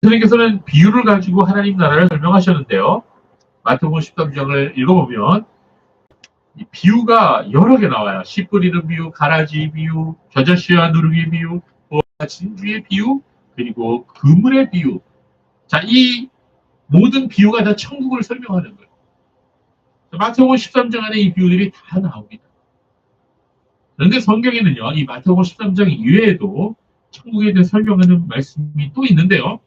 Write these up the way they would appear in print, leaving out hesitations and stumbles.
예수님께서는 비유를 가지고 하나님 나라를 설명하셨는데요. 마태복음 13장을 읽어보면 이 비유가 여러 개 나와요. 씨 뿌리는 비유, 가라지 비유, 겨자씨와 누르기 비유, 진주의 비유, 그리고 그물의 비유. 자, 이 모든 비유가 다 천국을 설명하는 거예요. 마태복음 13장 안에 이 비유들이 다 나옵니다. 그런데 성경에는요, 이 마태복음 13장 이외에도 천국에 대해 설명하는 말씀이 또 있는데요.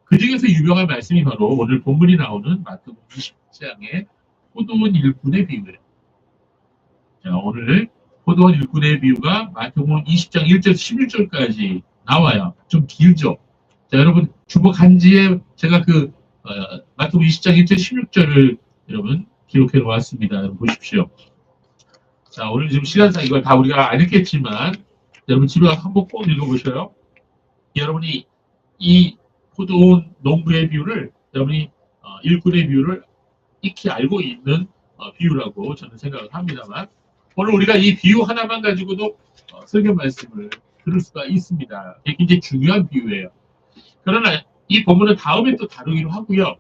그 중에서 유명한 말씀이 바로 오늘 본문이 나오는 마태복음 20장의 포도원 일꾼의 비유예요. 자, 오늘 포도원 일꾼의 비유가 마태복음 20장 1절에서 11절까지 나와요. 좀 길죠. 자, 여러분 주목 한지에 제가 마태복음 20장 1절 16절을 여러분 기록해 놓았습니다. 여러분 보십시오. 자, 오늘 지금 시간상 이걸 다 우리가 안 읽겠지만 여러분 집에 가서 한번 꼭 읽어보셔요. 여러분이 이 포도원 농부의 비유를 여러분이 일꾼의 비유를 익히 알고 있는 비유라고 저는 생각을 합니다만 오늘 우리가 이 비유 하나만 가지고도 설교 말씀을 들을 수가 있습니다. 이게 굉장히 중요한 비유예요. 그러나 이 본문은 다음에 또 다루기로 하고요.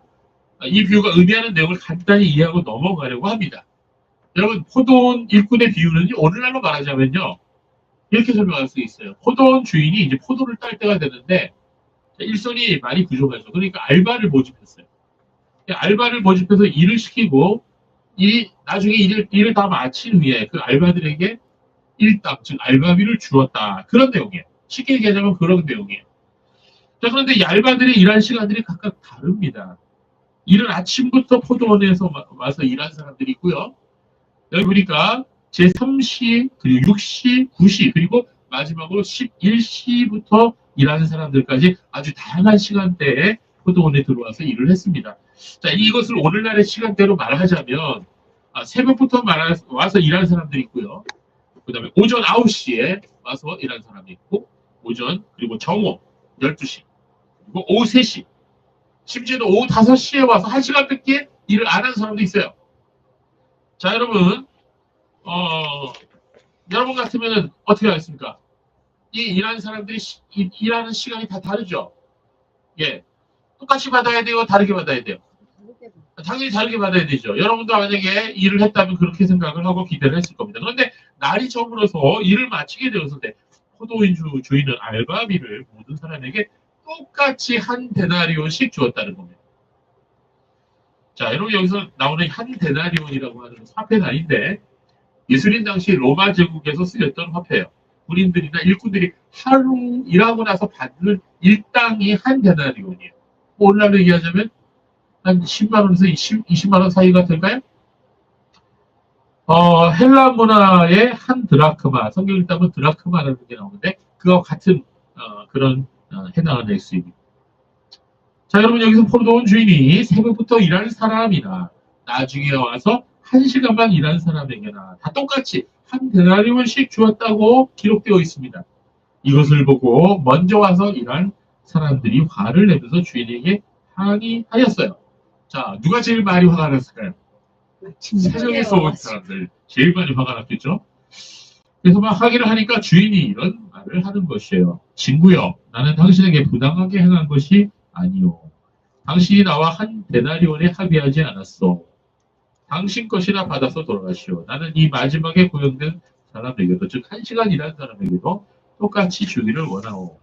이 비유가 의미하는 내용을 간단히 이해하고 넘어가려고 합니다. 여러분 포도원 일꾼의 비유는 오늘날로 말하자면요. 이렇게 설명할 수 있어요. 포도원 주인이 이제 포도를 딸 때가 되는데 일손이 많이 부족하죠. 그러니까 알바를 모집했어요. 알바를 모집해서 일을 시키고 나중에 일을 다 마친 후에 그 알바들에게 일당, 즉 알바비를 주었다. 그런 내용이에요. 쉽게 얘기하자면 그런 내용이에요. 자, 그런데 이 알바들의 일할 시간들이 각각 다릅니다. 이른 아침부터 포도원에서 와서 일한 사람들이 있고요. 여기 보니까 제3시, 그리고 6시, 9시, 그리고 마지막으로 11시부터 일하는 사람들까지 아주 다양한 시간대에 포도원에 들어와서 일을 했습니다. 자, 이것을 오늘날의 시간대로 말하자면 새벽부터 와서 일하는 사람들이 있고요. 그 다음에 오전 9시에 와서 일하는 사람이 있고 그리고 정오 12시, 그리고 오후 3시, 심지어는 오후 5시에 와서 1시간밖에 일을 안 하는 사람도 있어요. 자, 여러분 여러분 같으면 어떻게 하겠습니까? 이 일하는 사람들이 일하는 시간이 다 다르죠? 예. 똑같이 받아야 돼요? 다르게 받아야 돼요? 당연히 다르게 받아야 되죠. 여러분도 만약에 일을 했다면 그렇게 생각을 하고 기대를 했을 겁니다. 그런데 날이 저물어서 일을 마치게 되었을 때 포도원 주인은 알바비를 모든 사람에게 똑같이 한 데나리온씩 주었다는 겁니다. 자, 여러분 여기서 나오는 한 데나리온이라고 하는 화폐 단위인데 예수님 당시 로마 제국에서 쓰였던 화폐예요. 군인들이나 일꾼들이 하루 일하고 나서 받는 일당이 한 데나리온이에요. 오늘날로 얘기하자면 한 10만원에서 20만원 사이가 될까요? 헬라 문화의 한 드라크마, 성경 읽다면 드라크마라는 게 나오는데 그와 같은 그런 해당하는 액수입니다. 자, 여러분 여기서 포도원 주인이 새벽부터 일할 사람이나 나중에 와서 1시간만 일한 사람에게나 다 똑같이 한 데나리온씩 주었다고 기록되어 있습니다. 이것을 보고 먼저 와서 일한 사람들이 화를 내면서 주인에게 항의하였어요. 자, 누가 제일 많이 화가 났을까요? 세상에서 온 사람들 제일 많이 화가 났겠죠? 그래서 막 항의를 하니까 주인이 이런 말을 하는 것이에요. 친구여, 나는 당신에게 부당하게 행한 것이 아니요. 당신이 나와 한 데나리온에 합의하지 않았어. 당신 것이나 받아서 돌아가시오. 나는 이 마지막에 고용된 사람에게도, 즉 1시간 일한 사람에게도 똑같이 주기를 원하오.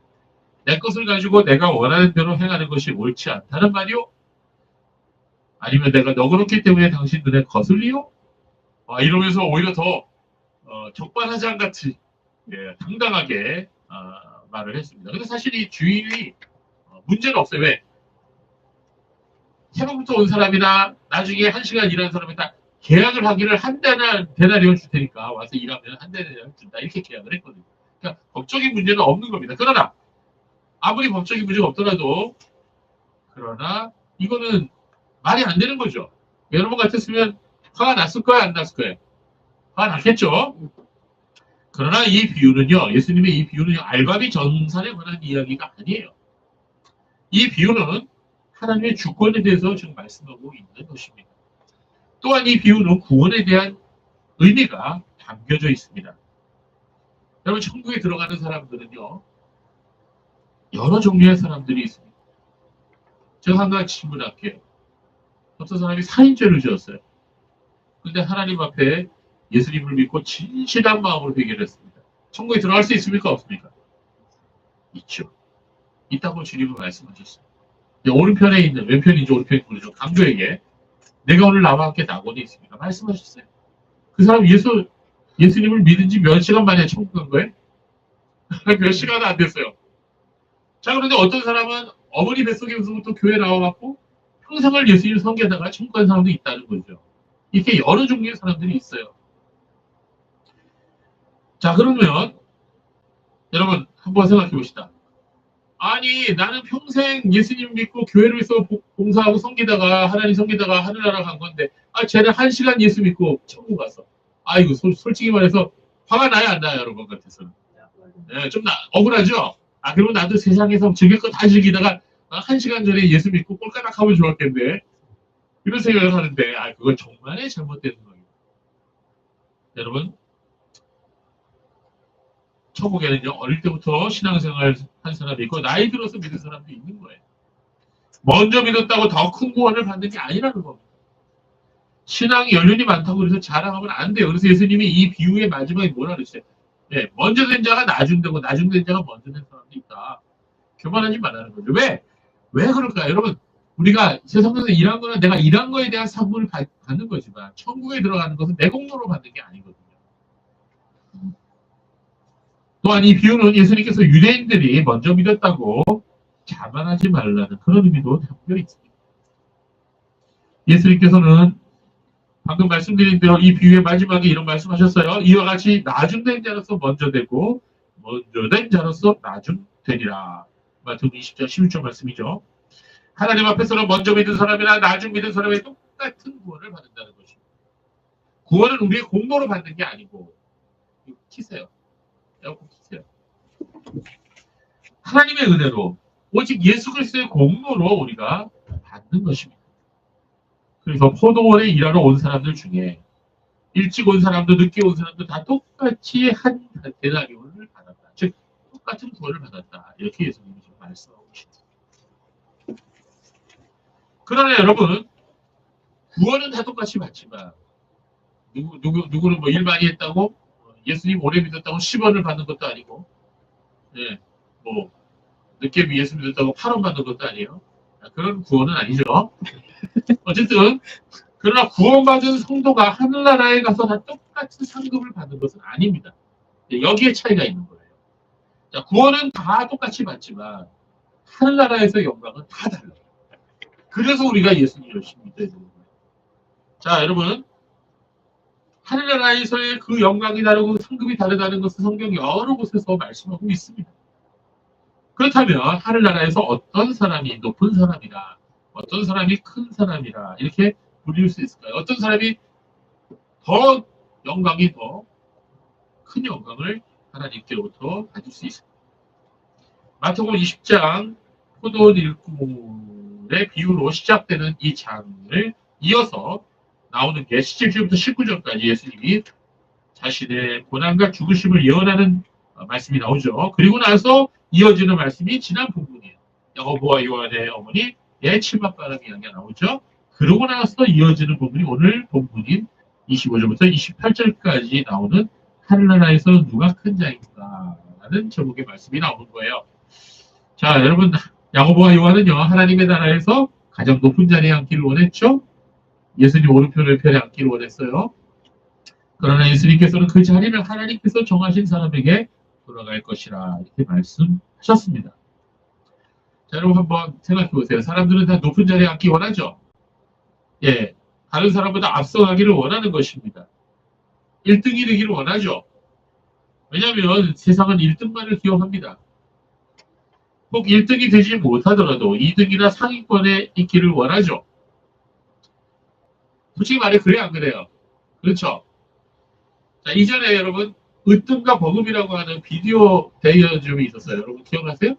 내 것을 가지고 내가 원하는 대로 행하는 것이 옳지 않다는 말이오? 아니면 내가 너그럽기 때문에 당신 눈에 거슬리오? 이러면서 오히려 더 적반하장 같이 당당하게 말을 했습니다. 근데 사실 이 주인이 문제는 없어요. 왜? 새벽부터 온 사람이나 나중에 1시간 일하는 사람이 다 계약을 하기를 한 데나리온 줄 테니까 와서 일하면 한 데나리온 준다 이렇게 계약을 했거든요. 그러니까 법적인 문제는 없는 겁니다. 그러나 아무리 법적인 문제가 없더라도 그러나 이거는 말이 안 되는 거죠. 여러분 같았으면 화가 났을 거예요? 안 났을 거예요? 화가 났겠죠? 그러나 이 비유는요, 예수님의 이 비유는요, 알바비 전산에 관한 이야기가 아니에요. 이 비유는 하나님의 주권에 대해서 지금 말씀하고 있는 것입니다. 또한 이 비유는 구원에 대한 의미가 담겨져 있습니다. 여러분, 천국에 들어가는 사람들은요, 여러 종류의 사람들이 있습니다. 제가 한 가지 질문할게요. 어떤 사람이 살인죄를 지었어요. 근데 하나님 앞에 예수님을 믿고 진실한 마음으로 회개했습니다. 천국에 들어갈 수 있습니까? 없습니까? 있죠. 있다고 주님은 말씀하셨어요. 오른편에 있는, 왼편인지 오른편인지 모르죠. 강조에게 내가 오늘 나와 함께 낙원에 있습니다. 말씀하셨어요. 그 사람 예수님을 믿은 지 몇 시간 만에 천국 간 거예요? 몇 시간은 안 됐어요. 자, 그런데 어떤 사람은 어머니 뱃속에서부터 교회 나와갖고 평생을 예수님을 섬기다가 천국 간 사람도 있다는 거죠. 이렇게 여러 종류의 사람들이 있어요. 자, 그러면 여러분 한번 생각해 봅시다. 아니, 나는 평생 예수님 믿고 교회에서 봉사하고 섬기다가 하나님 섬기다가 하늘나라 간 건데, 쟤는 1시간 예수 믿고 천국 갔어. 이거 솔직히 말해서 화가 나요, 안 나요, 여러분 같아서는? 네, 좀 억울하죠? 그러면 나도 세상에서 즐길 거 다 즐기다가 1시간 전에 예수 믿고 꼴까닥 하면 좋았겠네. 이런 생각을 하는데, 그건 정말 잘못된 생각입니다. 여러분, 천국에는요, 어릴 때부터 신앙생활 한 사람이 있고, 나이 들어서 믿은 사람도 있는 거예요. 먼저 믿었다고 더 큰 구원을 받는 게 아니라는 겁니다. 신앙이 연륜이 많다고 그래서 자랑하면 안 돼요. 그래서 예수님이 이 비유의 마지막에 뭐라 그랬어요? 네, 먼저 된 자가 나중되고, 나중된 자가 먼저 된 사람도 있다. 교만하지 말라는 거죠. 왜 그럴까요? 여러분, 우리가 세상에서 일한 거는 내가 일한 거에 대한 상분을 받는 거지만, 천국에 들어가는 것은 내 공로로 받는 게 아니거든요. 또한 이 비유는 예수님께서 유대인들이 먼저 믿었다고 자만하지 말라는 그런 의미도 담겨 있습니다. 예수님께서는 방금 말씀드린 대로 이 비유의 마지막에 이런 말씀하셨어요. 이와 같이 나중된 자로서 먼저 되고 먼저 된 자로서 나중되리라. 마태복음 20장 11절 말씀이죠. 하나님 앞에서는 먼저 믿은 사람이나 나중 믿은 사람의 똑같은 구원을 받는다는 것입니다. 구원은 우리의 공로로 받는 게 아니고, 이거 키세요. 에어컨 키세요. 하나님의 은혜로 오직 예수 그리스도의 공로로 우리가 받는 것입니다. 그래서 포도원에 일하러 온 사람들 중에 일찍 온 사람도 늦게 온 사람도 다 똑같이 한 데나리온을 받았다. 즉 똑같은 구원을 받았다. 이렇게 예수님이 지금 말씀하고 계십니다. 그러나 여러분, 구원은 다 똑같이 받지만 누구는 뭐 일 많이 했다고 예수님 오래 믿었다고 10원을 받는 것도 아니고, 네, 뭐 늦게 예수 믿었다고 8원 받는 것도 아니에요. 그런 구원은 아니죠. 어쨌든 그러나 구원받은 성도가 하늘나라에 가서 다 똑같은 상급을 받는 것은 아닙니다. 여기에 차이가 있는 거예요. 자, 구원은 다 똑같이 받지만 하늘나라에서 영광은 다 달라요. 그래서 우리가 예수님 열심히 믿어야 되는 거예요. 자, 여러분, 하늘나라에서의 그 영광이 다르고 상급이 다르다는 것은 성경 여러 곳에서 말씀하고 있습니다. 그렇다면 하늘나라에서 어떤 사람이 높은 사람이라, 어떤 사람이 큰 사람이라 이렇게 불릴 수 있을까요? 어떤 사람이 더 영광이 더 큰 영광을 하나님께로부터 받을 수 있을까요? 마태복음 20장 포도원 일꾼의 비유로 시작되는 이 장을 이어서 나오는 게 17절부터 19절까지 예수님이 자신의 고난과 죽으심을 예언하는 말씀이 나오죠. 그리고 나서 이어지는 말씀이 지난 부분이에요. 야고보와 요한의 어머니 침합바람 이야기가 나오죠. 그러고 나서 이어지는 부분이 오늘 본문인 25절부터 28절까지 나오는 하늘나라에서 누가 큰 자인가 라는 제목의 말씀이 나오는 거예요. 자, 여러분, 야고보와 요한은요, 하나님의 나라에서 가장 높은 자리에 앉기를 원했죠. 예수님 오른편을 편에 앉기를 원했어요. 그러나 예수님께서는 그 자리를 하나님께서 정하신 사람에게 돌아갈 것이라 이렇게 말씀하셨습니다. 자, 여러분 한번 생각해 보세요. 사람들은 다 높은 자리에 앉기 원하죠? 예, 다른 사람보다 앞서가기를 원하는 것입니다. 1등이 되기를 원하죠? 왜냐하면 세상은 1등만을 기억합니다. 꼭 1등이 되지 못하더라도 2등이나 상위권에 있기를 원하죠? 솔직히 말해 그래요, 안 그래요? 그렇죠? 자, 이전에 여러분 으뜸과 버금이라고 하는 비디오 대여점이 있었어요. 여러분 기억하세요?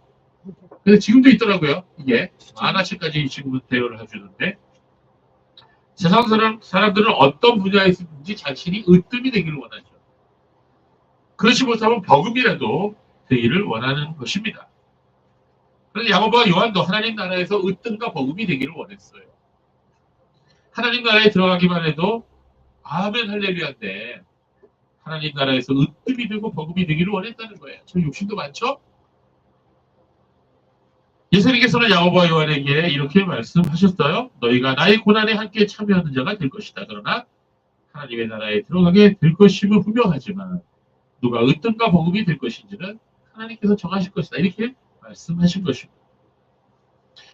근데 지금도 있더라고요. 이게 만화책까지 지금은 대여를 해주는데, 세상 사람들은 어떤 분야에 있든지 자신이 으뜸이 되기를 원하죠. 그렇지 못하면 버금이라도 되기를 원하는 것입니다. 그런데 야고보와 요한도 하나님 나라에서 으뜸과 복음이 되기를 원했어요. 하나님 나라에 들어가기만 해도 아멘 할렐루야인데 하나님 나라에서 으뜸이 되고 복음이 되기를 원했다는 거예요. 저 욕심도 많죠? 예수님께서는 야고보와 요한에게 이렇게 말씀하셨어요. 너희가 나의 고난에 함께 참여하는 자가 될 것이다. 그러나 하나님의 나라에 들어가게 될 것임은 분명하지만 누가 으뜸과 복음이 될 것인지는 하나님께서 정하실 것이다. 이렇게 말씀하신 것입니다.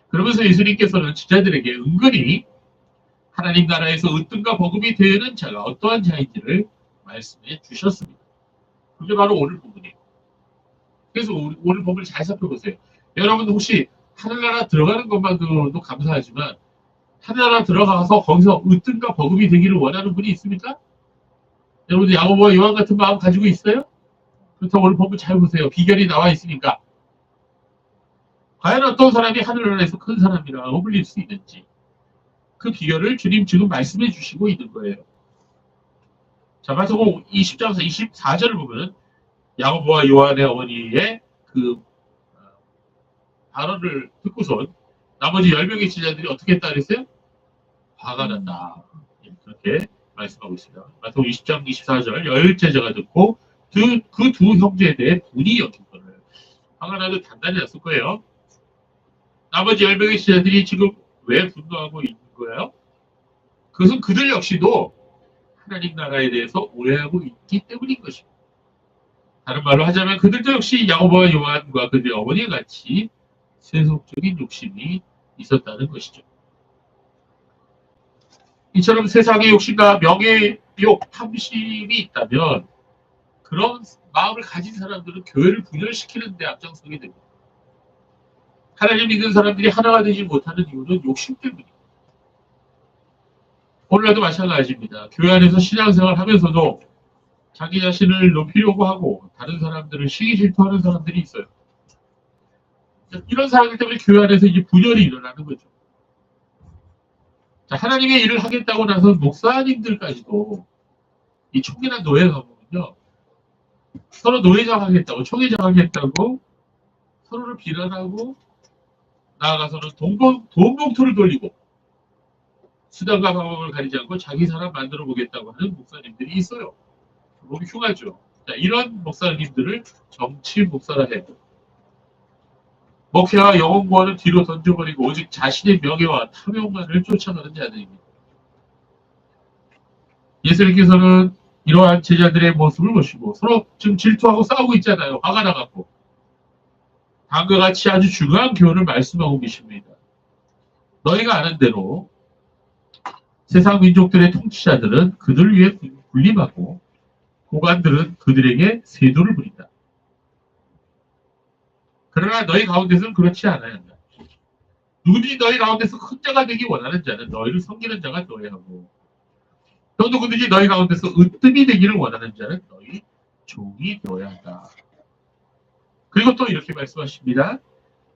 그러면서 예수님께서는 제자들에게 은근히 하나님 나라에서 으뜸과 복음이 되는 자가 어떠한 자인지를 말씀해 주셨습니다. 그게 바로 오늘 본문이에요. 그래서 오늘 본문을 잘 살펴보세요. 여러분 혹시 하늘나라 들어가는 것만으로도 감사하지만 하늘나라 들어가서 거기서 으뜸과 복음이 되기를 원하는 분이 있습니까? 여러분들 야고보와 요한 같은 마음 가지고 있어요? 그렇다고 오늘 본문 잘 보세요. 비결이 나와 있으니까. 과연 어떤 사람이 하늘나라에서 큰 사람이라고 불릴 수 있는지 그 비결을 주님 지금 말씀해 주시고 있는 거예요. 자, 마태복음 20장에서 24절을 보면 야고보와 요한의 어머니의 그 발언을 듣고선 나머지 10명의 제자들이 어떻게 했다 그랬어요? 화가 났다. 그렇게 말씀하고 있습니다. 마태복음 20장 24절 10제자가 듣고 그 두 형제에 대해 분이 여긴거를 화가 나도 단단히 났을 거예요. 나머지 10명의 제자들이 지금 왜 분노하고 있는 거예요? 그것은 그들 역시도 하나님 나라에 대해서 오해하고 있기 때문인 것입니다. 다른 말로 하자면 그들도 역시 야고보와 요한과 그들의 어머니와 같이 세속적인 욕심이 있었다는 것이죠. 이처럼 세상의 욕심과 명예욕, 탐심이 있다면 그런 마음을 가진 사람들은 교회를 분열시키는 데 앞장서게 됩니다. 하나님 믿는 사람들이 하나가 되지 못하는 이유는 욕심 때문입니다. 오늘날도 마찬가지입니다. 교회 안에서 신앙생활 하면서도 자기 자신을 높이려고 하고 다른 사람들을 시기 질투하는 사람들이 있어요. 이런 사람들 때문에 교회 안에서 이제 분열이 일어나는 거죠. 자, 하나님의 일을 하겠다고 나서 목사님들까지도 이 총회나 노예가 보면요. 서로 노예장 하겠다고, 총회장 하겠다고 서로를 비난하고 나아가서는 돈 봉투를 돌리고 수단과 방법을 가리지 않고 자기 사람 만들어 보겠다고 하는 목사님들이 있어요. 너무 흉하죠. 자, 이런 목사님들을 정치 목사라 해요. 목회와 영혼 구원을 뒤로 던져버리고 오직 자신의 명예와 탐욕만을 쫓아가는 자들입니다. 예수님께서는 이러한 제자들의 모습을 보시고 서로 지금 질투하고 싸우고 있잖아요. 화가 나갖고. 다음과 같이 아주 중요한 교훈을 말씀하고 계십니다. 너희가 아는 대로 세상 민족들의 통치자들은 그들 위해 군림하고 고관들은 그들에게 세도를 부린다. 그러나 너희 가운데서는 그렇지 않아야 한다. 누구든지 너희 가운데서 큰 자가 되기 원하는 자는 너희를 섬기는 자가 되어야 하고 또 누구든지 너희 가운데서 으뜸이 되기를 원하는 자는 너희 종이 되어야 한다. 그리고 또 이렇게 말씀하십니다.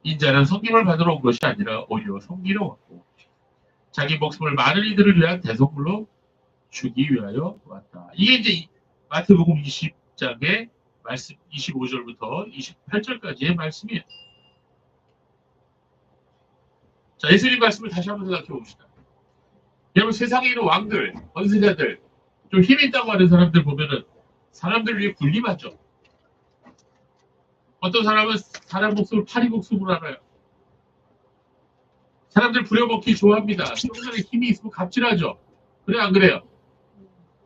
인자는 섬김을 받으러 온 것이 아니라 오히려 섬기러 왔고 자기 목숨을 많은 이들을 위한 대속물로 주기 위하여 왔다. 이게 이제 마태복음 20장의 말씀 25절부터 28절까지의 말씀이에요. 자, 예수님 말씀을 다시 한번 생각해 봅시다. 여러분 세상에 있는 왕들, 권세자들, 좀 힘 있다고 하는 사람들 보면은 사람들 위해 군림하죠. 어떤 사람은 사람 목숨을 파리 목숨으로 알아요. 사람들 부려먹기 좋아합니다. 조금만에 힘이 있으면 갑질하죠. 그래 안 그래요?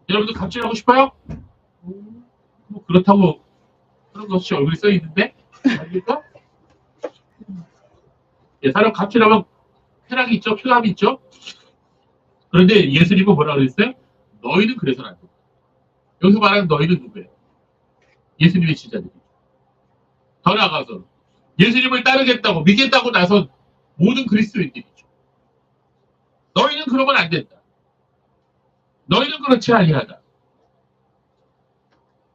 여러분도 갑질하고 싶어요? 뭐 그렇다고 그런 것이 얼굴이 써 있는데 아닙니까? 예, 사람 갑질하면 쾌락이 있죠, 쾌감이 있죠. 그런데 예수님은 뭐라고 그랬어요? 너희는 그래서는 안 된다. 여기서 말하는 너희는 누구예요? 예수님의 제자들이죠. 더 나아가서 예수님을 따르겠다고 믿겠다고 나선 모든 그리스도인들이죠. 너희는 그러면 안 된다. 너희는 그렇지 아니하다.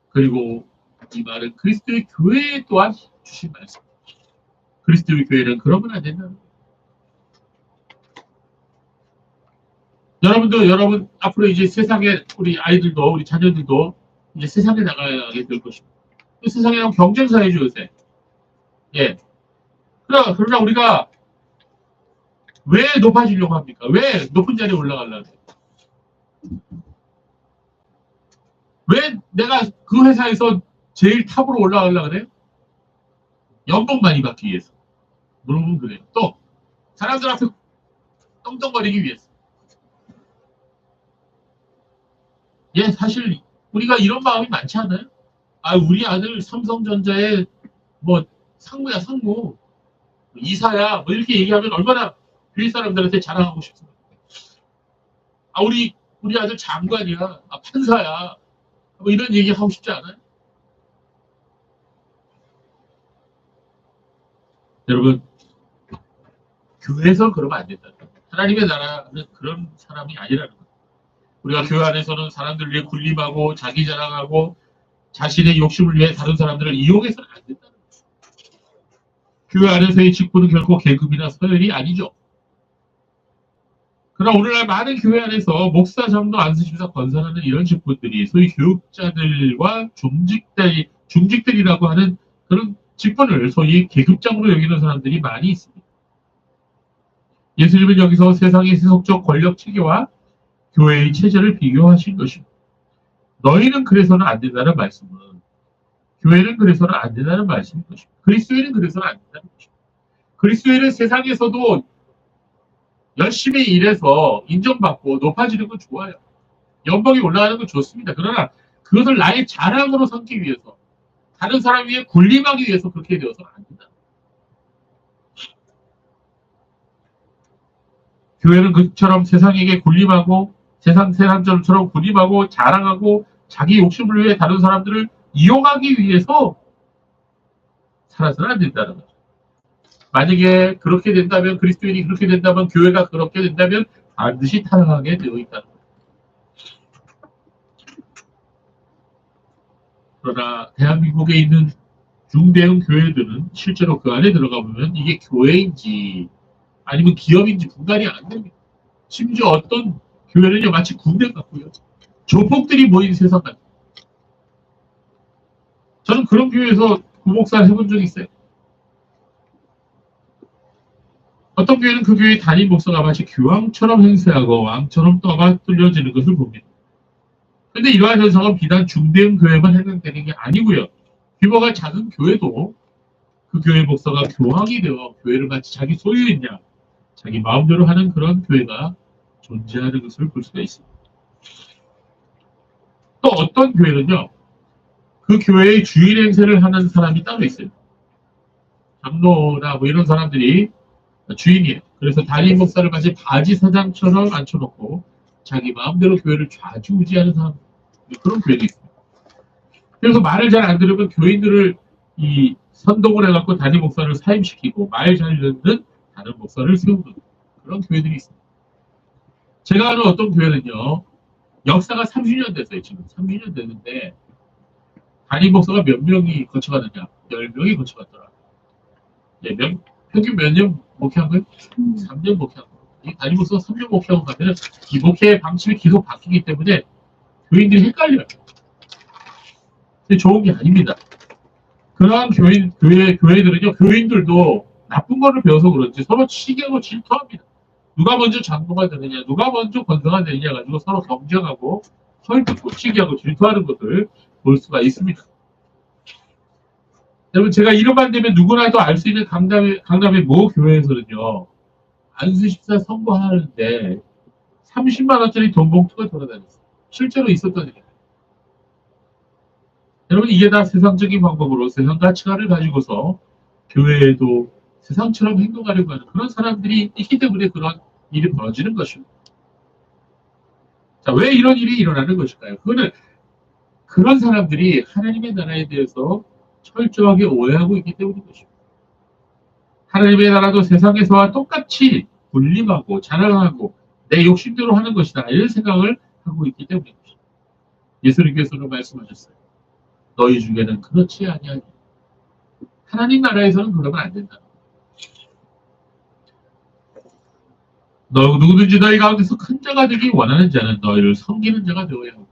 그리고 이 말은 그리스도의 교회에 또한 주신 말씀입니다. 그리스도의 교회는 그러면 안 된다는 거예요. 여러분 앞으로 이제 세상에 우리 아이들도 우리 자녀들도 이제 세상에 나가게 될 것입니다. 세상에는 경쟁사회죠 요새. 예. 그러나 우리가 왜 높아지려고 합니까? 왜 높은 자리에 올라가려고 해요? 왜 내가 그 회사에서 제일 탑으로 올라가려고 그래요? 연봉 많이 받기 위해서. 물론 그래요. 또 사람들 앞에 떵떵거리기 위해서. 예, 사실 우리가 이런 마음이 많지 않아요? 아, 우리 아들 삼성전자에 뭐 상무야 상무, 이사야 뭐 이렇게 얘기하면 얼마나 주위 사람들한테 자랑하고 싶습니까? 아, 우리 아들 장관이야, 아, 판사야, 뭐 이런 얘기 하고 싶지 않아요? 여러분, 교회에서 그러면 안 된다. 하나님의 나라는 그런 사람이 아니라는 거예요. 우리가 교회 안에서는 사람들 위해 군림하고 자기 자랑하고 자신의 욕심을 위해 다른 사람들을 이용해서는 안 된다는 거예요. 교회 안에서의 직분은 결코 계급이나 서열이 아니죠. 그러나 오늘날 많은 교회 안에서 목사, 장로, 안수집사, 권사라는 이런 직분들이 소위 교육자들과 중직들이라고 하는 그런 직분을 소위 계급장으로 여기는 사람들이 많이 있습니다. 예수님은 여기서 세상의 세속적 권력 체계와 교회의 체제를 비교하신 것입니다. 너희는 그래서는 안 된다는 말씀은 교회는 그래서는 안 된다는 말씀인 것입니다. 그리스도인은 그래서는 안 된다는 것입니다. 그리스도인은 세상에서도 열심히 일해서 인정받고 높아지는 건 좋아요. 연봉이 올라가는 건 좋습니다. 그러나 그것을 나의 자랑으로 삼기 위해서 다른 사람 위에 군림하기 위해서 그렇게 되어서는 안 된다. 교회는 그처럼 세상에게 군림하고 세상 사람처럼 군림하고 자랑하고 자기 욕심을 위해 다른 사람들을 이용하기 위해서 살아서는 안 된다는 거죠. 만약에 그렇게 된다면, 그리스도인이 그렇게 된다면, 교회가 그렇게 된다면 반드시 타락하게 되어 있다는 거예요. 그러나 대한민국에 있는 중대형 교회들은 실제로 그 안에 들어가 보면 이게 교회인지 아니면 기업인지 분간이 안 됩니다. 심지어 어떤 교회는요, 마치 군대 같고요. 조폭들이 모인 세상 같아요. 저는 그런 교회에서 부목사 해본 적이 있어요. 어떤 교회는 그 교회 담임 목사가 마치 교황처럼 행세하고 왕처럼 떠받들려지는 것을 봅니다. 그런데 이러한 현상은 비단 중대형 교회만 해당되는 게 아니고요. 규모가 작은 교회도 그 교회 목사가 교황이 되어 교회를 마치 자기 소유했냐, 자기 마음대로 하는 그런 교회가 존재하는 것을 볼 수가 있습니다. 또 어떤 교회는요, 그 교회의 주일 행세를 하는 사람이 따로 있어요. 장로나 뭐 이런 사람들이 주인이에요. 그래서 담임 목사를 마치 바지 사장처럼 앉혀놓고 자기 마음대로 교회를 좌지우지하는 사람, 그런 교회도 있습니다. 그래서 말을 잘 안 들으면 교인들을 선동을 해갖고 담임 목사를 사임시키고 말 잘 듣는 다른 목사를 세우는 그런 교회들이 있습니다. 제가 아는 어떤 교회는요, 역사가 30년 됐어요. 지금 30년 됐는데 담임 목사가 몇 명이 거쳐가느냐? 10명이 거쳐갔더라. 네, 평균 몇 년 목회한 거예요? 3년 목회한 거예요. 이 담임 목사가 3년 목회하고 가면 이 목회의 방침이 계속 바뀌기 때문에 교인들이 헷갈려요. 근데 좋은 게 아닙니다. 그러한 교회들은요, 교인들도 나쁜 거를 배워서 그런지 서로 치기하고 질투합니다. 누가 먼저 장로가 되느냐, 누가 먼저 권사가 되느냐 가지고 서로 경쟁하고 헐뜯고 치기하고 질투하는 것을 볼 수가 있습니다. 여러분, 제가 이름만 되면 누구나도 알 수 있는 강남의 모 교회에서는요, 안수집사 선거하는데 30만 원짜리 돈 봉투가 돌아다녔어요. 실제로 있었던 일이에요. 여러분, 이게 다 세상적인 방법으로 세상 가치관을 가지고서 교회에도 세상처럼 행동하려고 하는 그런 사람들이 있기 때문에 그런 일이 벌어지는 것입니다. 자, 왜 이런 일이 일어나는 것일까요? 그거는 그런 사람들이 하나님의 나라에 대해서 철저하게 오해하고 있기 때문인 것입니다. 하나님의 나라도 세상에서와 똑같이 군림하고 자랑하고 내 욕심대로 하는 것이다, 이런 생각을 하고 있기 때문인 것입니다. 예수님께서는 말씀하셨어요. 너희 중에는 그렇지 아니하니. 하나님 나라에서는 그러면 안 된다. 누구든지 너희 가운데서 큰 자가 되기 원하는 자는 너희를 섬기는 자가 되어야 하고,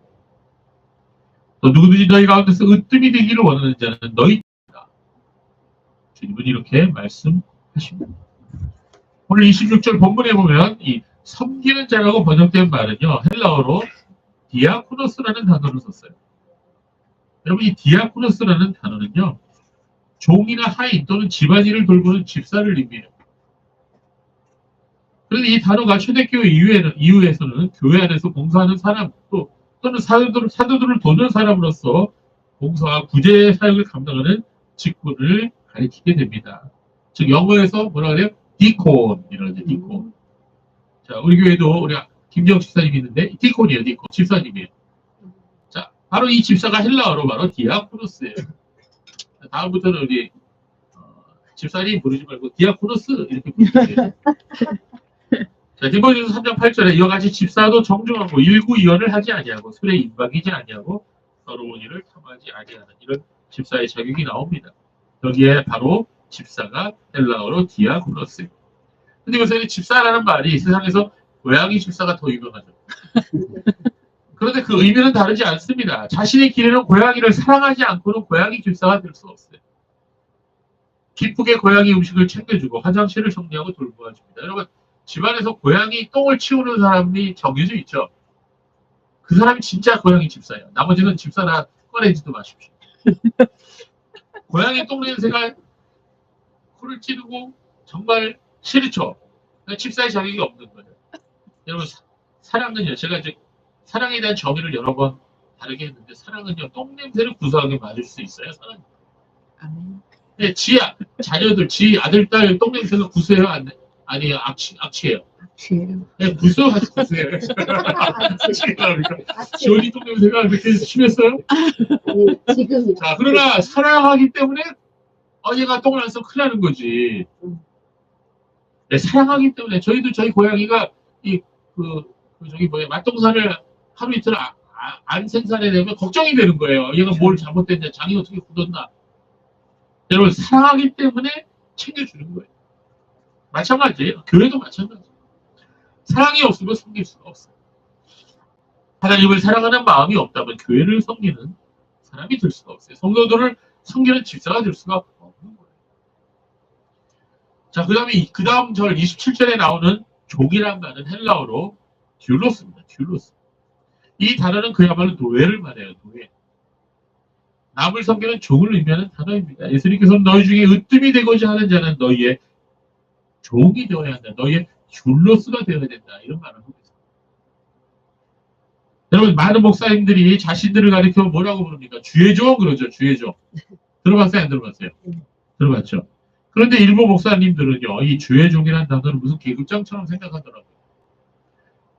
또 누구든지 너희 가운데서 으뜸이 되기를 원하는 자는 너희다. 주님은 이렇게 말씀하셨습니다. 하십니다. 오늘 26절 본문에 보면 이 섬기는 자라고 번역된 말은요, 헬라어로 디아코노스라는 단어를 썼어요. 여러분, 이 디아코노스라는 단어는요, 종이나 하인 또는 집안일을 돌보는 집사를 의미해요. 그런데 이 단어가 초대교회 이후에서는 교회 안에서 봉사하는 사람 또는 사도들을 돕는 사람으로서 봉사와 구제 사역을 감당하는 직분을 가리키게 됩니다. 즉 영어에서 뭐라 그래요? 디콘이라고 하죠. 디콘. 자, 우리 교회도 우리 김정 집사님이 있는데 디콘이에요. 디콘. 집사님이에요. 자, 바로 이 집사가 헬라어로 바로 디아코노스예요. 다음부터는 우리 집사님 부르지 말고 디아코노스 이렇게 부르세요. 자, 디모데전서 3장 8절에 이와 같이 집사도 정중하고 일구이언을 하지 아니하고 술에 임박이지 아니하고 더러운 일을 탐하지 아니하는 이런 집사의 자격이 나옵니다. 여기에 바로 집사가 헬라어로 디아코노스. 근데 요새 집사라는 말이 세상에서 고양이 집사가 더 유명하죠. 그런데 그 의미는 다르지 않습니다. 자신이 기르는 고양이를 사랑하지 않고는 고양이 집사가 될 수 없어요. 기쁘게 고양이 음식을 챙겨주고 화장실을 정리하고 돌보아줍니다. 여러분, 집안에서 고양이 똥을 치우는 사람이 정해져 있죠. 그 사람이 진짜 고양이 집사예요. 나머지는 집사나 꺼내지도 마십시오. 고양이 똥 냄새가 코를 찌르고 정말 싫죠. 집사의 자격이 없는 거예요. 여러분, 사랑은요, 제가 이제 사랑에 대한 정의를 여러 번 다르게 했는데, 사랑은요, 똥 냄새를 구수하게 맞을 수 있어요, 사랑. 네, 자녀들, 아들, 딸 똥 냄새가 구수해요? 아니에요, 악취예요. 악취예요. 네, 구수하고 구수해요. 지원이 똥 냄새가 그렇게 심했어요? 네, 지금. 자, 그러나 사랑하기 때문에 얘가 똥을 안 써서 큰일 나는 거지. 네, 사랑하기 때문에 저희도 저희 고양이가 맛동산을 하루 이틀 안 생산해내면 걱정이 되는 거예요. 얘가 뭘 잘못됐냐, 장이 어떻게 굳었나. 여러분, 사랑하기 때문에 챙겨주는 거예요. 마찬가지예요. 교회도 마찬가지예요. 사랑이 없으면 섬길 수가 없어요. 하나님을 사랑하는 마음이 없다면 교회를 섬기는 사람이 될 수가 없어요. 성도들을 섬기는 집사가 될 수가 없는 거예요. 자, 그 다음 절 27절에 나오는 종이란 말은 헬라어로 듀로스입니다. 듀로스. 이 단어는 그야말로 노예를 말해요. 노예. 남을 섬기는 종을 의미하는 단어입니다. 예수님께서는 너희 중에 으뜸이 되고자 하는 자는 너희의 종이 되어야 한다. 너희의 듀로스가 되어야 된다. 이런 말을 하고 있습니다. 여러분, 많은 목사님들이 자신들을 가리켜 뭐라고 부릅니까? 주의 종 그러죠. 주의 종. 들어봤어요? 안 들어봤어요? 들어봤죠. 그런데 일부 목사님들은요, 이 주의 종이라는 단어를 무슨 계급장처럼 생각하더라고요.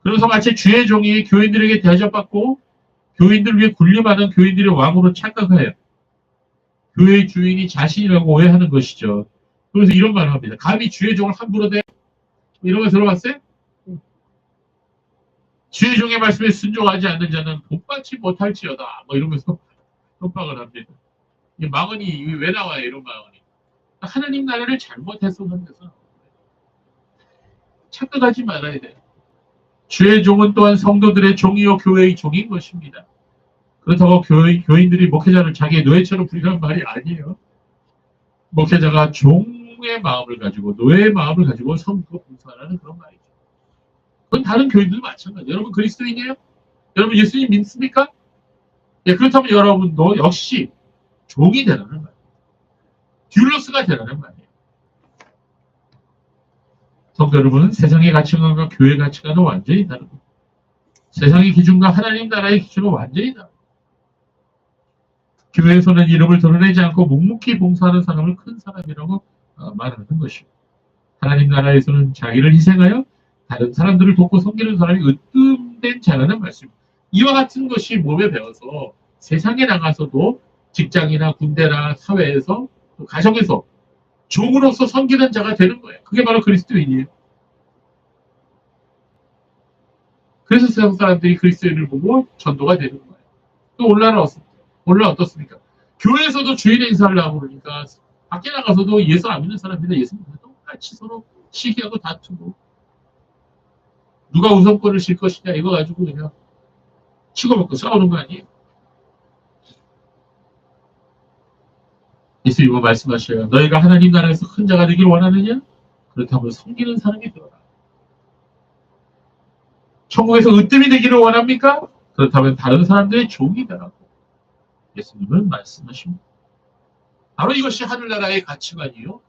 그래서 마치 주의 종이 교인들에게 대접받고 교인들 위해 군림하는 교인들의 왕으로 착각해요. 교회의 주인이 자신이라고 오해하는 것이죠. 그래서 이런 말을 합니다. 감히 주의 종을 함부로 대? 이런 거 들어봤어요? 주의 종의 말씀에 순종하지 않는 자는 복받지 못할지어다. 뭐 이러면서 협박을 합니다. 이 망언이 왜 나와요? 이런 망언이. 하나님 나라를 잘못해서 하면서 착각하지 말아야 돼요. 주의 종은 또한 성도들의 종이요 교회의 종인 것입니다. 그렇다고 교인들이 목회자를 자기의 노예처럼 부리라는 말이 아니에요. 목회자가 종의 마음을 가지고 노예의 마음을 가지고 섬기고 봉사하는 그런 말이죠. 그건 다른 교인들도 마찬가지예요. 여러분 그리스도인이에요? 여러분 예수님 믿습니까? 예, 그렇다면 여러분도 역시 종이 되라는 말이에요. 듀로스가 되라는 말이에요. 성도 여러분은 세상의 가치관과 교회의 가치관은 완전히 다릅니다. 세상의 기준과 하나님 나라의 기준은 완전히 다릅니다. 교회에서는 이름을 드러내지 않고 묵묵히 봉사하는 사람을 큰 사람이라고 말하는 것입니다. 하나님 나라에서는 자기를 희생하여 다른 사람들을 돕고 섬기는 사람이 으뜸된 자라는 말씀입니다. 이와 같은 것이 몸에 배워서 세상에 나가서도 직장이나 군대나 사회에서 또 가정에서 종으로서 섬기는 자가 되는 거예요. 그게 바로 그리스도인이에요. 그래서 세상 사람들이 그리스도인을 보고 전도가 되는 거예요. 또 오늘날 어떻습니까? 교회에서도 주일 행사를 하고 그러니까 밖에 나가서도 예수 안 믿는 사람들은 예수 믿는 똑같이 서로 시기하고 다투고 누가 우선권을 실 것이냐 이거 가지고 그냥 치고받고 싸우는 거 아니에요? 예수님은 말씀하셔요. 너희가 하나님 나라에서 큰 자가 되기를 원하느냐? 그렇다면 섬기는 사람이 되어라. 천국에서 으뜸이 되기를 원합니까? 그렇다면 다른 사람들의 종이 되라고 예수님은 말씀하십니다. 바로 이것이 하늘나라의 가치관이요.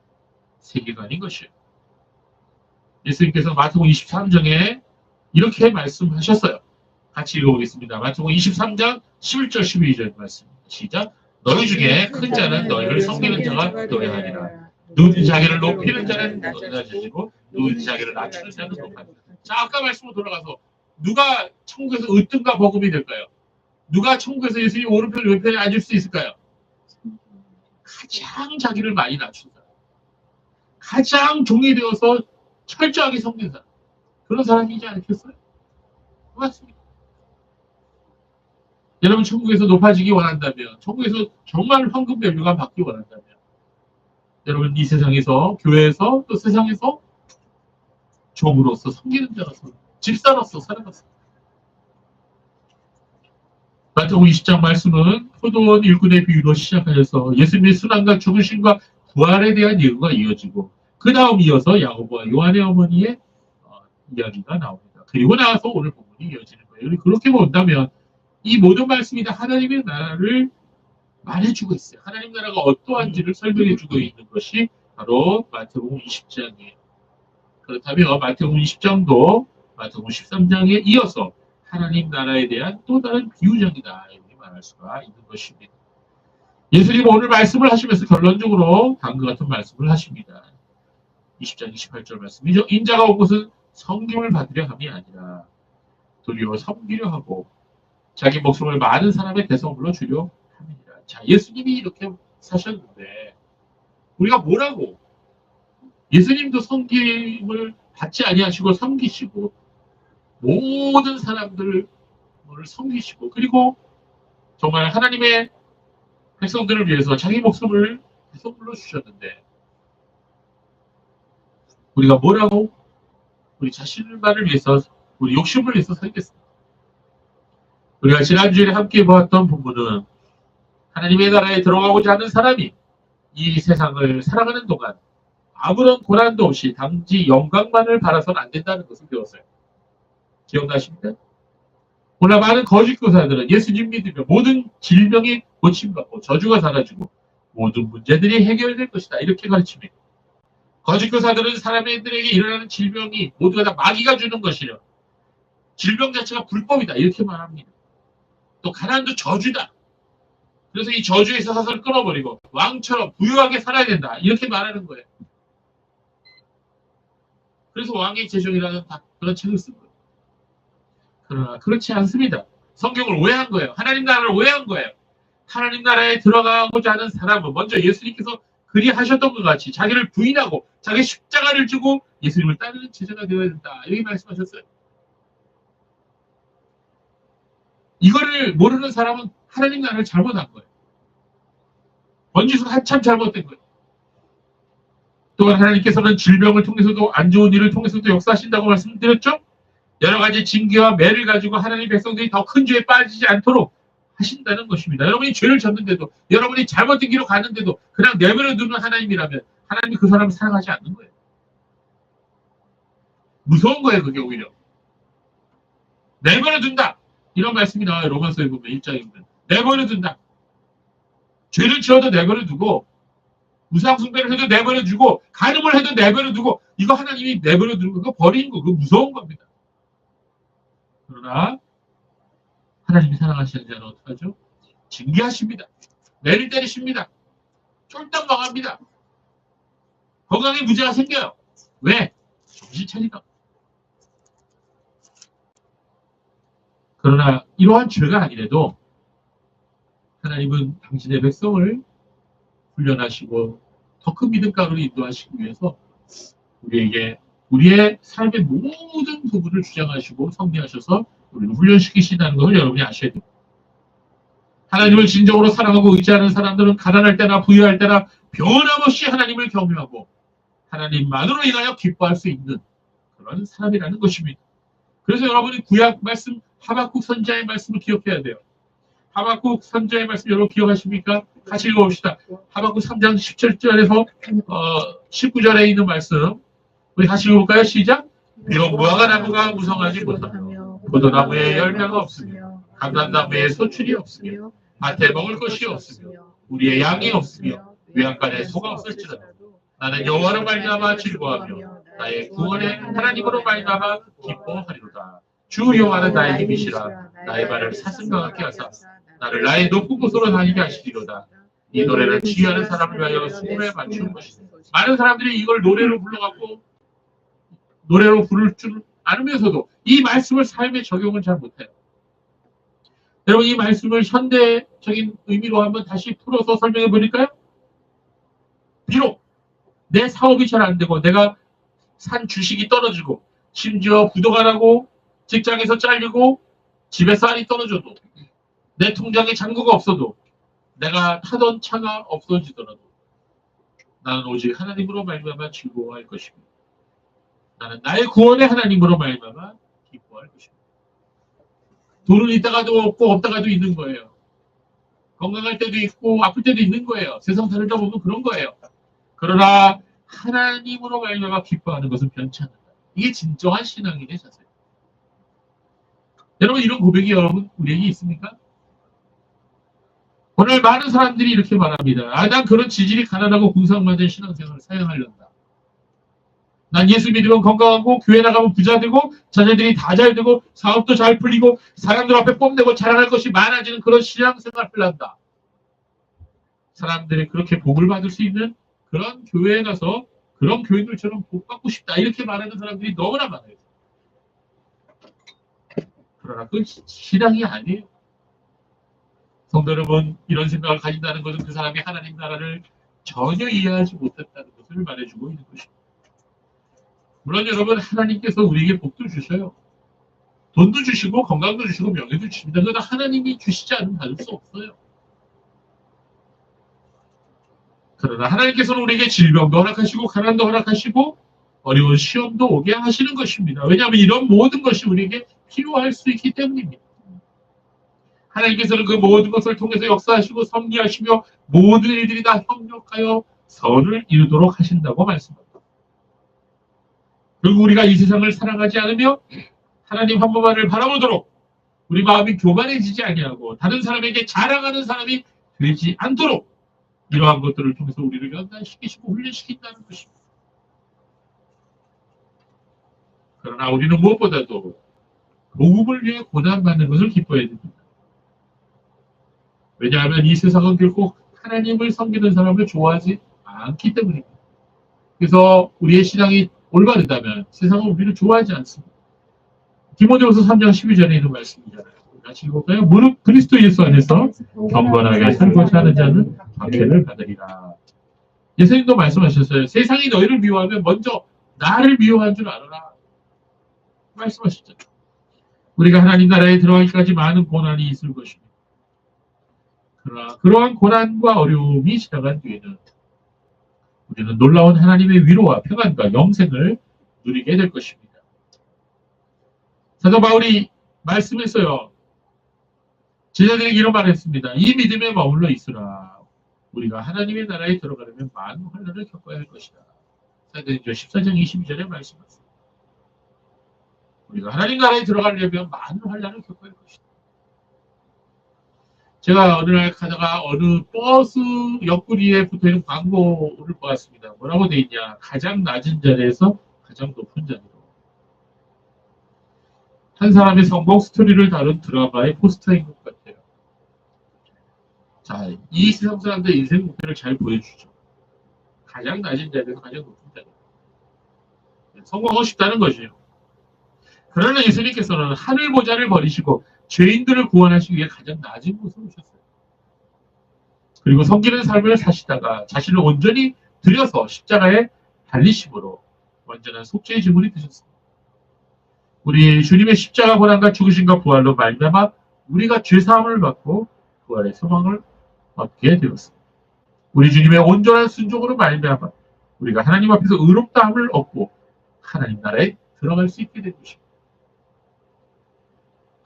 세계관인 것이에요. 예수님께서 마태복음 23장에 이렇게 말씀하셨어요. 같이 읽어보겠습니다. 마태복음 23장 11절 12절 말씀입니다. 시작. 너희 중에 큰 자는 너희를 섬기는 자가 되어야 하리라. 누구든지 자기를 높이는 자는 낮아지고 누구든지 자기를 낮추는 자는 높아지고. 자, 아까 말씀으로 돌아가서 누가 천국에서 으뜸과 버금이 될까요? 누가 천국에서 예수님 오른편 왼편에 앉을 수 있을까요? 가장 자기를 많이 낮춘 사람, 가장 종이 되어서 철저하게 섬긴 사람, 그런 사람이지 않겠어요? 맞습니다. 여러분 천국에서 높아지기 원한다면, 천국에서 정말 황금 밸류가 받기 원한다면, 여러분 이 세상에서, 교회에서, 또 세상에서 종으로서 섬기는 자로서, 집사로서 살아갔습니다. 마태복음 20장 말씀은 포도원 일꾼의 비유로 시작하여서 예수님의 순환과 죽으심과 부활에 대한 예고가 이어지고 그 다음 이어서 야고보와 요한의 어머니의 이야기가 나옵니다. 그리고 나서 오늘 본문이 이어지는 거예요. 그렇게 본다면 이 모든 말씀이 다 하나님의 나라를 말해주고 있어요. 하나님 나라가 어떠한지를 설명해주고 있는 것이 바로 마태복음 20장이에요. 그렇다면 마태복음 20장도 마태복음 13장에 이어서 하나님 나라에 대한 또 다른 비유장이다 이렇게 말할 수가 있는 것입니다. 예수님 오늘 말씀을 하시면서 결론적으로 다음과 같은 말씀을 하십니다. 20장 28절 말씀이죠. 인자가 온 것은 섬김을 받으려 함이 아니라 도리어 섬기려 하고 자기 목숨을 많은 사람의 대성물로 주려 함이니라. 자, 예수님이 이렇게 사셨는데 우리가 뭐라고? 예수님도 섬김을 받지 아니하시고 섬기시고 모든 사람들을 섬기시고 그리고 정말 하나님의 백성들을 위해서 자기 목숨을 대성물로 주셨는데 우리가 뭐라고? 우리 자신만을 위해서 우리 욕심을 위해서 살겠습니다. 우리가 지난주에 함께 보았던 부분은 하나님의 나라에 들어가고자 하는 사람이 이 세상을 살아가는 동안 아무런 고난도 없이 단지 영광만을 바라서는 안 된다는 것을 배웠어요. 기억나십니까? 오늘 많은 거짓 교사들은 예수님 믿으면 모든 질병이 고침받고 저주가 사라지고 모든 문제들이 해결될 것이다. 이렇게 가르칩니다. 거짓 교사들은 사람들에게 일어나는 질병이 모두가 다 마귀가 주는 것이며 질병 자체가 불법이다. 이렇게 말합니다. 또 가난도 저주다. 그래서 이 저주에서 사슬을 끊어버리고 왕처럼 부유하게 살아야 된다. 이렇게 말하는 거예요. 그래서 왕의 재정이라는 그런 책을 쓴 거예요. 그러나 그렇지 않습니다. 성경을 오해한 거예요. 하나님 나라를 오해한 거예요. 하나님 나라에 들어가고자 하는 사람은 먼저 예수님께서 그리하셨던 것 같이 자기를 부인하고 자기 십자가를 지고 예수님을 따르는 제자가 되어야 된다. 이렇게 말씀하셨어요. 이거를 모르는 사람은 하나님 나라를 잘못한 거예요. 번지수가 한참 잘못된 거예요. 또한 하나님께서는 질병을 통해서도 안 좋은 일을 통해서도 역사하신다고 말씀드렸죠? 여러 가지 징계와 매를 가지고 하나님 백성들이 더 큰 죄에 빠지지 않도록 하신다는 것입니다. 여러분이 죄를 졌는데도 여러분이 잘못된 길로 가는데도 그냥 내버려 두는 하나님이라면 하나님이 그 사람을 사랑하지 않는 거예요. 무서운 거예요. 그게 오히려. 내버려 둔다. 이런 말씀이 나와요. 로마서에 보면 1장에 보면. 내버려 둔다. 죄를 지어도 내버려 두고 우상 숭배를 해도 내버려 두고 간음을 해도 내버려 두고 이거 하나님이 내버려 두는 거 버리는 거 그거 무서운 겁니다. 그러나 하나님이 사랑하시는 자는 어떡하죠? 징계하십니다. 매를 때리십니다. 쫄딱 망합니다. 건강에 문제가 생겨요. 왜? 정신 차리다. 그러나 이러한 죄가 아니래도 하나님은 당신의 백성을 훈련하시고 더 큰 믿음 가운데로 인도하시기 위해서 우리에게 우리의 삶의 모든 부분을 주장하시고 섭리하셔서 우리를 훈련시키신다는 것을 여러분이 아셔야 됩니다. 하나님을 진정으로 사랑하고 의지하는 사람들은 가난할 때나 부유할 때나 변함없이 하나님을 경외하고 하나님만으로 인하여 기뻐할 수 있는 그런 사람이라는 것입니다. 그래서 여러분이 구약 말씀 하박국 선지자의 말씀을 기억해야 돼요. 하박국 선자의 말씀 여러분 기억하십니까? 같이 읽어봅시다. 하박국 3장 17절에서 19절에 있는 말씀 우리 같이 읽어볼까요? 시작! 비록 무화과 나무가 무성하지 못하며 포도나무에 열매가 없으며 감람나무에 소출이 없으며 밭에 먹을 것이 없으며 우리의 양이 없으며 외양간에 소가 없을지라도 나는 여호와로 말미암아 즐거워하며 나의 구원의 하나님으로 말미암아 기뻐하리로다. 주 여호와는 나의 힘이시라. 나의 발을 사슴과 같게 하사 나를 나의 높은 곳으로 다니게 하시리로다. 이 노래는 지휘하는 사람을 위하여 수금에 맞춘 것이다. 많은 사람들이 이걸 노래로 불러갖고 노래로 부를 줄 알면서도 이 말씀을 삶에 적용을 잘 못해요. 여러분 이 말씀을 현대적인 의미로 한번 다시 풀어서 설명해 버릴까요? 비록 내 사업이 잘 안 되고 내가 산 주식이 떨어지고 심지어 부도가 나고 직장에서 잘리고 집에 쌀이 떨어져도 내 통장에 잔고가 없어도 내가 타던 차가 없어지더라도 나는 오직 하나님으로 말미암아 즐거워할 것입니다. 나는 나의 구원의 하나님으로 말미암아 기뻐할 것입니다. 돈은 있다가도 없고 없다가도 있는 거예요. 건강할 때도 있고 아플 때도 있는 거예요. 세상 살다 보면 그런 거예요. 그러나 하나님으로 말미암아 기뻐하는 것은 변치 않는다. 이게 진정한 신앙인의 자세예요. 여러분 이런 고백이 여러분 우리에게 있습니까? 오늘 많은 사람들이 이렇게 말합니다. 난 그런 지질이 가난하고 궁상맞은 신앙생활을 사양하려다. 난 예수 믿으면 건강하고 교회 나가면 부자 되고 자녀들이 다 잘 되고 사업도 잘 풀리고 사람들 앞에 뽐내고 자랑할 것이 많아지는 그런 신앙생활을 한다. 사람들이 그렇게 복을 받을 수 있는 그런 교회에 가서 그런 교인들처럼 복 받고 싶다. 이렇게 말하는 사람들이 너무나 많아요. 그러나 그건 신앙이 아니에요. 성도 여러분, 이런 생각을 가진다는 것은 그 사람이 하나님 나라를 전혀 이해하지 못했다는 것을 말해주고 있는 것입니다. 물론 여러분, 하나님께서 우리에게 복도 주셔요. 돈도 주시고 건강도 주시고 명예도 주십니다. 그러나 하나님이 주시지 않으면 받을 수 없어요. 그러나 하나님께서는 우리에게 질병도 허락하시고 가난도 허락하시고 어려운 시험도 오게 하시는 것입니다. 왜냐하면 이런 모든 것이 우리에게 필요할 수 있기 때문입니다. 하나님께서는 그 모든 것을 통해서 역사하시고 섭리하시며 모든 일들이 다 협력하여 선을 이루도록 하신다고 말씀합니다. 결국 우리가 이 세상을 사랑하지 않으며 하나님 한 분만을 바라보도록 우리 마음이 교만해지지 아니하고 다른 사람에게 자랑하는 사람이 되지 않도록 이러한 것들을 통해서 우리를 연단시키시고 훈련시킨다는 것입니다. 그러나 우리는 무엇보다도 복음을 위해 고난받는 것을 기뻐해야 됩니다. 왜냐하면 이 세상은 결코 하나님을 섬기는 사람을 좋아하지 않기 때문입니다. 그래서 우리의 신앙이 올바르다면 세상은 우리를 좋아하지 않습니다. 디모데후서 3장 12절에 있는 말씀이잖아요. 같이 읽어볼까요? 무릇 그리스도 예수 안에서 경건하게 살고자 하는 자는 박해를 받으리라. 예수님도 말씀하셨어요. 세상이 너희를 미워하면 먼저 나를 미워한 줄 알아라. 말씀하셨잖아요. 우리가 하나님 나라에 들어가기까지 많은 고난이 있을 것입니다. 그러나 그러한 고난과 어려움이 지나간 뒤에는 우리는 놀라운 하나님의 위로와 평안과 영생을 누리게 될 것입니다. 사도 바울이 말씀했어요. 제자들에게 이런 말을 했습니다. 이 믿음에 머물러 있으라. 우리가 하나님의 나라에 들어가려면 많은 환난을 겪어야 할 것이다. 사도행전 14장 22절에 말씀하셨습니다. 우리가 하나님 나라에 들어가려면 많은 환난을 겪어야 할 것이다. 제가 어느 날 가다가 어느 버스 옆구리에 붙어있는 광고를 보았습니다. 뭐라고 돼 있냐. 가장 낮은 자리에서 가장 높은 자리로. 한 사람의 성공 스토리를 다룬 드라마의 포스터인 것 같아요. 자, 이 세상 사람들의 인생 목표를 잘 보여주죠. 가장 낮은 자리에서 가장 높은 자리. 성공하고 싶다는 것이에요. 그러나 예수님께서는 하늘 보좌를 버리시고 죄인들을 구원하시기 위해 가장 낮은 곳으로 오셨어요. 그리고 섬기는 삶을 사시다가 자신을 온전히 들여서 십자가에 달리심으로 완전한 속죄의 제물이 되셨습니다. 우리 주님의 십자가 고난과 죽으심과 부활로 말미암아 우리가 죄사함을 받고 부활의 소망을 얻게 되었습니다. 우리 주님의 온전한 순종으로 말미암아 우리가 하나님 앞에서 의롭다함을 얻고 하나님 나라에 들어갈 수 있게 된 것입니다.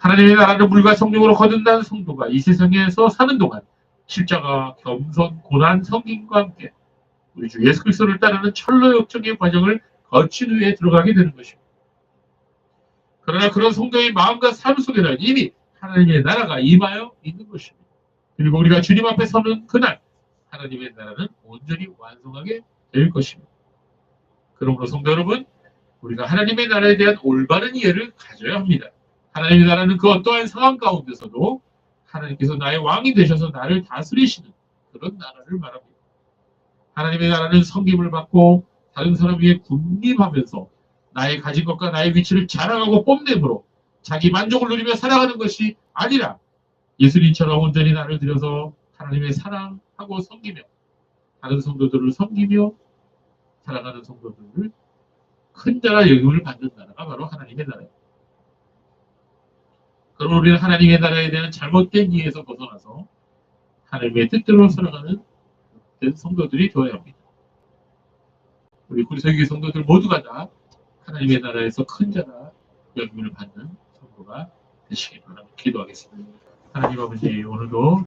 하나님의 나라를 물과 성령으로 거듭난 성도가 이 세상에서 사는 동안 십자가, 겸손, 고난, 성김과 함께 우리 주 예수 그리스도를 따르는 철로 역정의 과정을 거친 후에 들어가게 되는 것입니다. 그러나 그런 성도의 마음과 삶 속에는 이미 하나님의 나라가 임하여 있는 것입니다. 그리고 우리가 주님 앞에 서는 그날 하나님의 나라는 온전히 완성하게 될 것입니다. 그러므로 성도 여러분, 우리가 하나님의 나라에 대한 올바른 이해를 가져야 합니다. 하나님의 나라는 그 어떠한 상황 가운데서도 하나님께서 나의 왕이 되셔서 나를 다스리시는 그런 나라를 말합니다. 하나님의 나라는 섬김을 받고 다른 사람 위에 군림하면서 나의 가진 것과 나의 위치를 자랑하고 뽐내므로 자기 만족을 누리며 살아가는 것이 아니라 예수님처럼 온전히 나를 들여서 하나님의 사랑하고 섬기며 다른 성도들을 섬기며 살아가는 성도들을 큰 자라 여김을 받는 나라가 바로 하나님의 나라입니다. 그럼 우리는 하나님의 나라에 대한 잘못된 이해에서 벗어나서 하나님의 뜻대로 살아가는 성도들이 되어야 합니다. 우리 구리서기 성도들 모두가 다 하나님의 나라에서 큰 자라 여김을 받는 성도가 되시길 바랍니다. 기도하겠습니다. 하나님 아버지, 오늘도